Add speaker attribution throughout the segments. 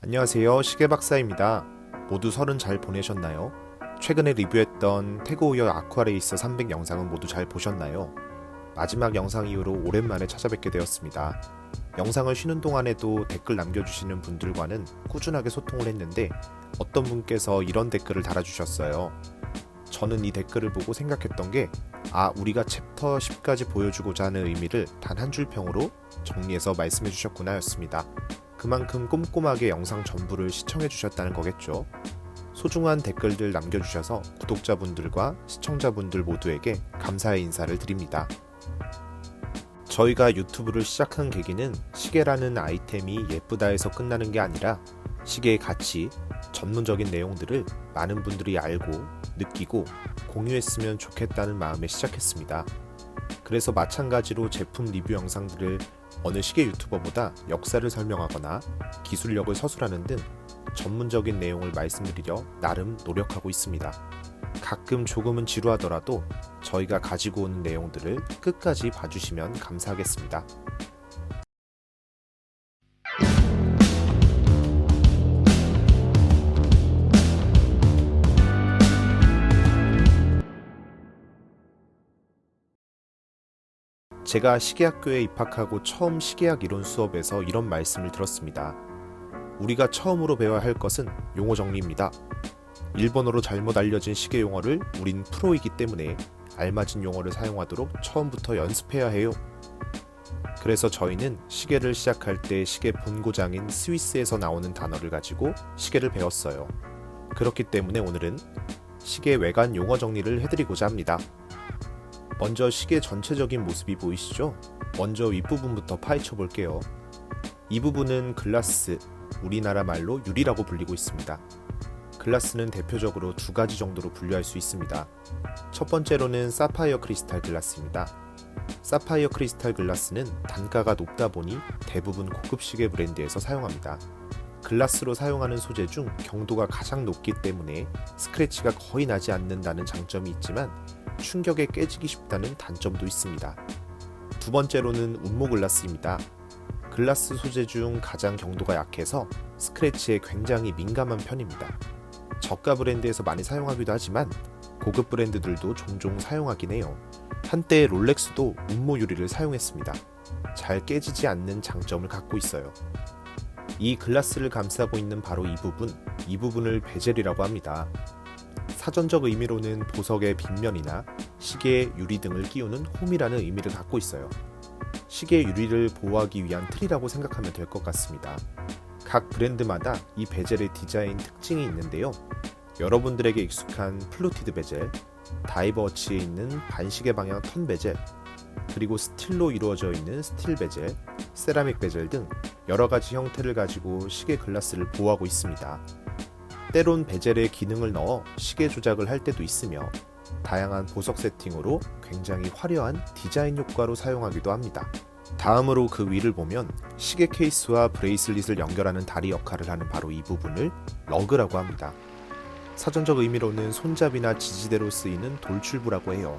Speaker 1: 안녕하세요. 시계박사입니다. 모두 설은 잘 보내셨나요? 최근에 리뷰했던 태그오어 아쿠아레이서 300 영상은 모두 잘 보셨나요? 마지막 영상 이후로 오랜만에 찾아뵙게 되었습니다. 영상을 쉬는 동안에도 댓글 남겨주시는 분들과는 꾸준하게 소통을 했는데 어떤 분께서 이런 댓글을 달아주셨어요. 저는 이 댓글을 보고 생각했던 게 우리가 챕터 10까지 보여주고자 하는 의미를 단 한 줄 평으로 정리해서 말씀해 주셨구나 였습니다. 그만큼 꼼꼼하게 영상 전부를 시청해 주셨다는 거겠죠. 소중한 댓글들 남겨주셔서 구독자분들과 시청자분들 모두에게 감사의 인사를 드립니다. 저희가 유튜브를 시작한 계기는 시계라는 아이템이 예쁘다 해서 끝나는 게 아니라 시계의 가치, 전문적인 내용들을 많은 분들이 알고 느끼고 공유했으면 좋겠다는 마음에 시작했습니다. 그래서 마찬가지로 제품 리뷰 영상들을 어느 시계 유튜버보다 역사를 설명하거나 기술력을 서술하는 등 전문적인 내용을 말씀드리려 나름 노력하고 있습니다. 가끔 조금은 지루하더라도 저희가 가지고 오는 내용들을 끝까지 봐주시면 감사하겠습니다. 제가 시계학교에 입학하고 처음 시계학 이론 수업에서 이런 말씀을 들었습니다. 우리가 처음으로 배워야 할 것은 용어 정리입니다. 일본어로 잘못 알려진 시계 용어를 우린 프로이기 때문에 알맞은 용어를 사용하도록 처음부터 연습해야 해요. 그래서 저희는 시계를 시작할 때 시계 본고장인 스위스에서 나오는 단어를 가지고 시계를 배웠어요. 그렇기 때문에 오늘은 시계 외관 용어 정리를 해드리고자 합니다. 먼저 시계 전체적인 모습이 보이시죠? 먼저 윗부분부터 파헤쳐 볼게요. 이 부분은 글라스, 우리나라 말로 유리라고 불리고 있습니다. 글라스는 대표적으로 두 가지 정도로 분류할 수 있습니다. 첫 번째로는 사파이어 크리스탈 글라스입니다. 사파이어 크리스탈 글라스는 단가가 높다 보니 대부분 고급 시계 브랜드에서 사용합니다. 글라스로 사용하는 소재 중 경도가 가장 높기 때문에 스크래치가 거의 나지 않는다는 장점이 있지만 충격에 깨지기 쉽다는 단점도 있습니다. 두 번째로는 운모 글라스입니다. 글라스 소재 중 가장 경도가 약해서 스크래치에 굉장히 민감한 편입니다. 저가 브랜드에서 많이 사용하기도 하지만 고급 브랜드들도 종종 사용하긴 해요. 한때 롤렉스도 운모 유리를 사용했습니다. 잘 깨지지 않는 장점을 갖고 있어요. 이 글라스를 감싸고 있는 바로 이 부분을 베젤이라고 합니다. 사전적 의미로는 보석의 빗면이나 시계의 유리 등을 끼우는 홈이라는 의미를 갖고 있어요. 시계 유리를 보호하기 위한 틀이라고 생각하면 될 것 같습니다. 각 브랜드마다 이 베젤의 디자인 특징이 있는데요. 여러분들에게 익숙한 플루티드 베젤, 다이버 워치에 있는 반시계 방향 턴 베젤, 그리고 스틸로 이루어져 있는 스틸 베젤, 세라믹 베젤 등 여러가지 형태를 가지고 시계 글라스를 보호하고 있습니다. 때론 베젤에 기능을 넣어 시계 조작을 할 때도 있으며 다양한 보석 세팅으로 굉장히 화려한 디자인 효과로 사용하기도 합니다. 다음으로 그 위를 보면 시계 케이스와 브레이슬릿을 연결하는 다리 역할을 하는 바로 이 부분을 러그라고 합니다. 사전적 의미로는 손잡이나 지지대로 쓰이는 돌출부라고 해요.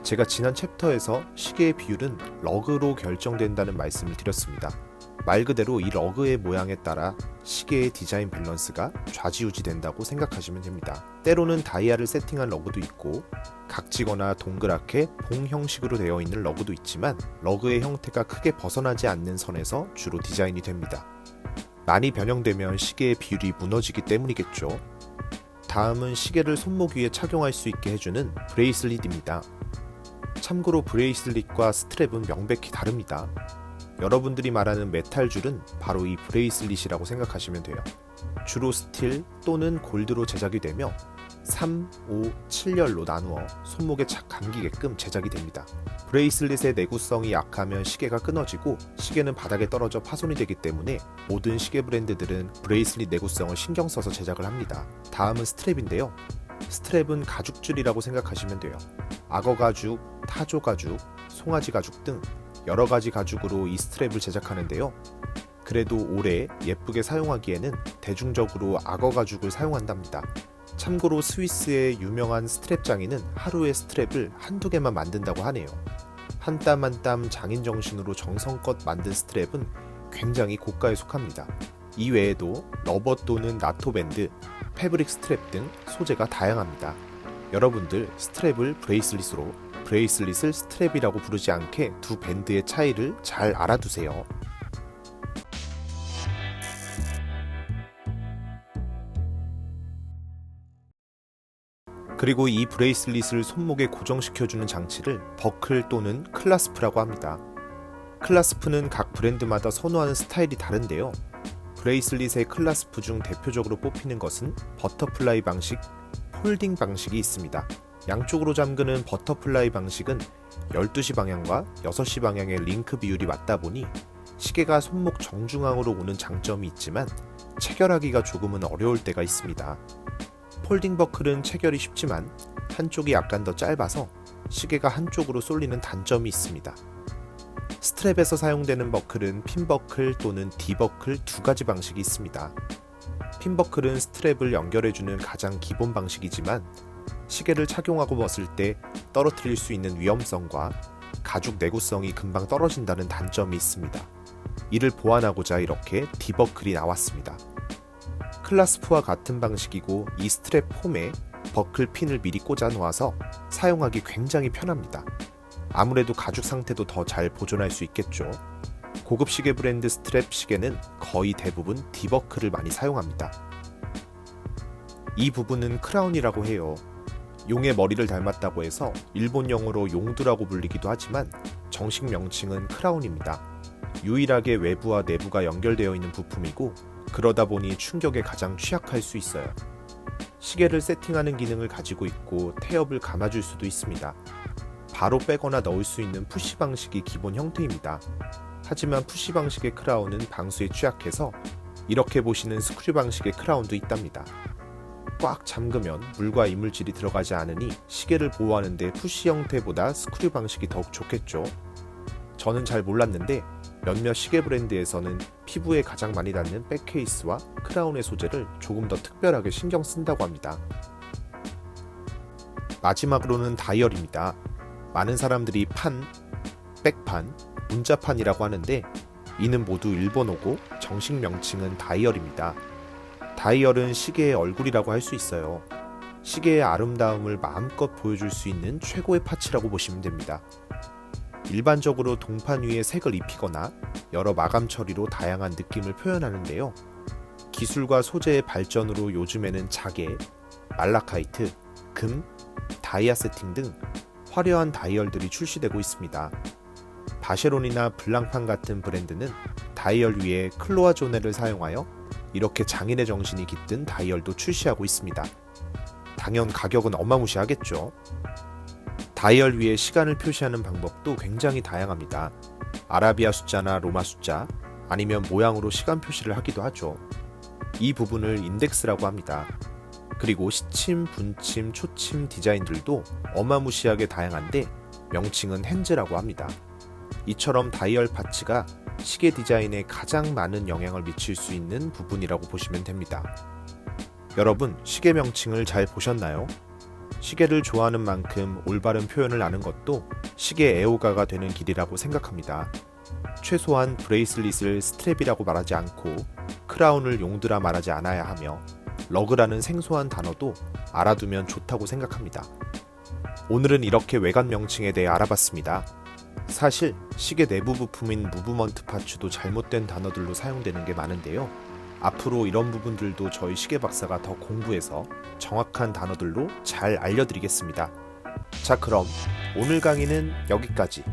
Speaker 1: 제가 지난 챕터에서 시계의 비율은 러그로 결정된다는 말씀을 드렸습니다. 말 그대로 이 러그의 모양에 따라 시계의 디자인 밸런스가 좌지우지된다고 생각하시면 됩니다. 때로는 다이아를 세팅한 러그도 있고 각지거나 동그랗게 봉 형식으로 되어 있는 러그도 있지만 러그의 형태가 크게 벗어나지 않는 선에서 주로 디자인이 됩니다. 많이 변형되면 시계의 비율이 무너지기 때문이겠죠. 다음은 시계를 손목 위에 착용할 수 있게 해주는 브레이슬릿입니다. 참고로 브레이슬릿과 스트랩은 명백히 다릅니다. 여러분들이 말하는 메탈줄은 바로 이 브레이슬릿이라고 생각하시면 돼요. 주로 스틸 또는 골드로 제작이 되며 3, 5, 7열로 나누어 손목에 착 감기게끔 제작이 됩니다. 브레이슬릿의 내구성이 약하면 시계가 끊어지고 시계는 바닥에 떨어져 파손이 되기 때문에 모든 시계 브랜드들은 브레이슬릿 내구성을 신경 써서 제작을 합니다. 다음은 스트랩인데요. 스트랩은 가죽줄이라고 생각하시면 돼요. 악어 가죽, 타조 가죽, 송아지 가죽 등 여러가지 가죽으로 이 스트랩을 제작하는데요. 그래도 오래 예쁘게 사용하기에는 대중적으로 악어 가죽을 사용한답니다. 참고로 스위스의 유명한 스트랩 장인은 하루에 스트랩을 한두 개만 만든다고 하네요. 한 땀 한 땀 장인 정신으로 정성껏 만든 스트랩은 굉장히 고가에 속합니다. 이 외에도 러버 또는 나토 밴드, 패브릭 스트랩 등 소재가 다양합니다. 여러분들 스트랩을 브레이슬릿으로, 브레이슬릿을 스트랩이라고 부르지 않게 두 밴드의 차이를 잘 알아두세요. 그리고 이 브레이슬릿을 손목에 고정시켜주는 장치를 버클 또는 클라스프라고 합니다. 클라스프는 각 브랜드마다 선호하는 스타일이 다른데요. 브레이슬릿의 클라스프 중 대표적으로 뽑히는 것은 버터플라이 방식, 폴딩 방식이 있습니다. 양쪽으로 잠그는 버터플라이 방식은 12시 방향과 6시 방향의 링크 비율이 맞다 보니 시계가 손목 정중앙으로 오는 장점이 있지만 체결하기가 조금은 어려울 때가 있습니다. 폴딩 버클은 체결이 쉽지만 한쪽이 약간 더 짧아서 시계가 한쪽으로 쏠리는 단점이 있습니다. 스트랩에서 사용되는 버클은 핀버클 또는 D버클 두 가지 방식이 있습니다. 핀버클은 스트랩을 연결해주는 가장 기본 방식이지만 시계를 착용하고 벗을 때 떨어뜨릴 수 있는 위험성과 가죽 내구성이 금방 떨어진다는 단점이 있습니다. 이를 보완하고자 이렇게 D버클이 나왔습니다. 클라스프와 같은 방식이고 이 스트랩 폼에 버클 핀을 미리 꽂아 놓아서 사용하기 굉장히 편합니다. 아무래도 가죽 상태도 더 잘 보존할 수 있겠죠. 고급 시계 브랜드 스트랩 시계는 거의 대부분 D버클을 많이 사용합니다. 이 부분은 크라운이라고 해요. 용의 머리를 닮았다고 해서 일본 영어로 용두라고 불리기도 하지만 정식 명칭은 크라운입니다. 유일하게 외부와 내부가 연결되어 있는 부품이고 그러다 보니 충격에 가장 취약할 수 있어요. 시계를 세팅하는 기능을 가지고 있고 태엽을 감아줄 수도 있습니다. 바로 빼거나 넣을 수 있는 푸시 방식이 기본 형태입니다. 하지만 푸시 방식의 크라운은 방수에 취약해서 이렇게 보시는 스크류 방식의 크라운도 있답니다. 꽉 잠그면 물과 이물질이 들어가지 않으니 시계를 보호하는 데 푸시 형태보다 스크류 방식이 더욱 좋겠죠. 저는 잘 몰랐는데 몇몇 시계 브랜드에서는 피부에 가장 많이 닿는 백케이스와 크라운의 소재를 조금 더 특별하게 신경 쓴다고 합니다. 마지막으로는 다이얼입니다. 많은 사람들이 판, 백판, 문자판이라고 하는데 이는 모두 일본어고 정식 명칭은 다이얼입니다. 다이얼은 시계의 얼굴이라고 할 수 있어요. 시계의 아름다움을 마음껏 보여줄 수 있는 최고의 파츠라고 보시면 됩니다. 일반적으로 동판 위에 색을 입히거나 여러 마감 처리로 다양한 느낌을 표현하는데요. 기술과 소재의 발전으로 요즘에는 자개, 말라카이트, 금, 다이아 세팅 등 화려한 다이얼들이 출시되고 있습니다. 바쉐론이나 블랑판 같은 브랜드는 다이얼 위에 클로아조네를 사용하여 이렇게 장인의 정신이 깃든 다이얼도 출시하고 있습니다. 당연 가격은 어마무시하겠죠. 다이얼 위에 시간을 표시하는 방법도 굉장히 다양합니다. 아라비아 숫자나 로마 숫자, 아니면 모양으로 시간 표시를 하기도 하죠. 이 부분을 인덱스라고 합니다. 그리고 시침, 분침, 초침 디자인들도 어마무시하게 다양한데 명칭은 핸즈라고 합니다. 이처럼 다이얼 파츠가 시계 디자인에 가장 많은 영향을 미칠 수 있는 부분이라고 보시면 됩니다. 여러분, 시계 명칭을 잘 보셨나요? 시계를 좋아하는 만큼 올바른 표현을 아는 것도 시계 애호가가 되는 길이라고 생각합니다. 최소한 브레이슬릿을 스트랩이라고 말하지 않고 크라운을 용두라 말하지 않아야 하며 러그라는 생소한 단어도 알아두면 좋다고 생각합니다. 오늘은 이렇게 외관 명칭에 대해 알아봤습니다. 사실 시계 내부 부품인 무브먼트 파츠도 잘못된 단어들로 사용되는 게 많은데요. 앞으로 이런 부분들도 저희 시계 박사가 더 공부해서 정확한 단어들로 잘 알려드리겠습니다. 자, 그럼 오늘 강의는 여기까지.